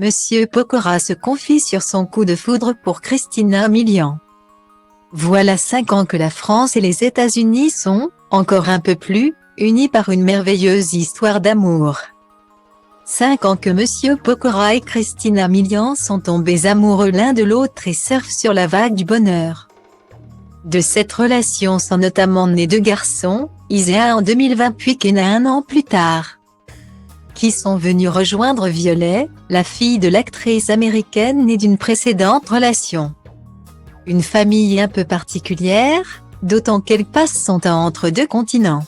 Monsieur Pokora se confie sur son coup de foudre pour Christina Milian. Voilà 5 ans que la France et les États-Unis sont, encore un peu plus, unis par une merveilleuse histoire d'amour. 5 ans que Monsieur Pokora et Christina Milian sont tombés amoureux l'un de l'autre et surfent sur la vague du bonheur. De cette relation sont notamment nés 2 garçons, Isaiah en 2020 puis Kenna un an plus tard, qui sont venus rejoindre Violet, la fille de l'actrice américaine née d'une précédente relation. Une famille un peu particulière, d'autant qu'elle passe son temps entre 2 continents.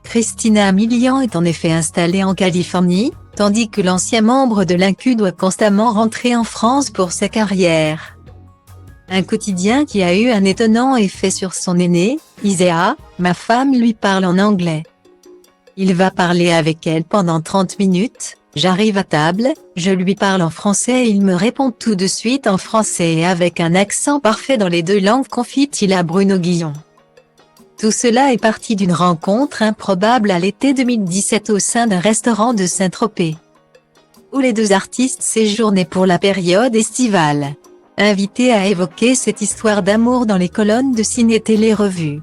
Christina Milian est en effet installée en Californie, tandis que l'ancien membre de l'Incu doit constamment rentrer en France pour sa carrière. Un quotidien qui a eu un étonnant effet sur son aîné, Isaiah, ma femme lui parle en anglais. Il va parler avec elle pendant 30 minutes, j'arrive à table, je lui parle en français et il me répond tout de suite en français et avec un accent parfait dans les 2 langues, confie-t-il à Bruno Guillon. Tout cela est parti d'une rencontre improbable à l'été 2017 au sein d'un restaurant de Saint-Tropez, où les 2 artistes séjournaient pour la période estivale. Invité à évoquer cette histoire d'amour dans les colonnes de ciné-télé-revue,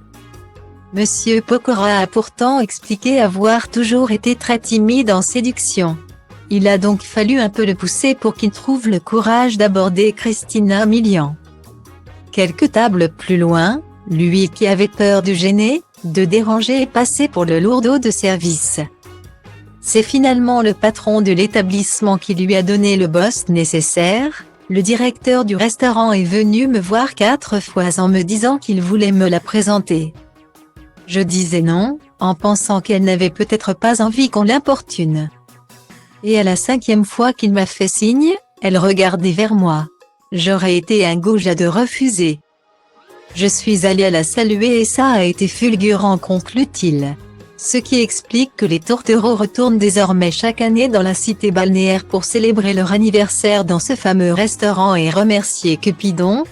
Monsieur Pokora a pourtant expliqué avoir toujours été très timide en séduction. Il a donc fallu un peu le pousser pour qu'il trouve le courage d'aborder Christina Milian. Quelques tables plus loin, lui qui avait peur de gêner, de déranger est passé pour le lourdeau de service. C'est finalement le patron de l'établissement qui lui a donné le boss nécessaire. Le directeur du restaurant est venu me voir 4 fois en me disant qu'il voulait me la présenter. Je disais non, en pensant qu'elle n'avait peut-être pas envie qu'on l'importune. Et à la 5e fois qu'il m'a fait signe, elle regardait vers moi. J'aurais été un goujat de refuser. Je suis allé à la saluer et ça a été fulgurant, conclut-il. Ce qui explique que les tourtereaux retournent désormais chaque année dans la cité balnéaire pour célébrer leur anniversaire dans ce fameux restaurant et remercier Cupidon,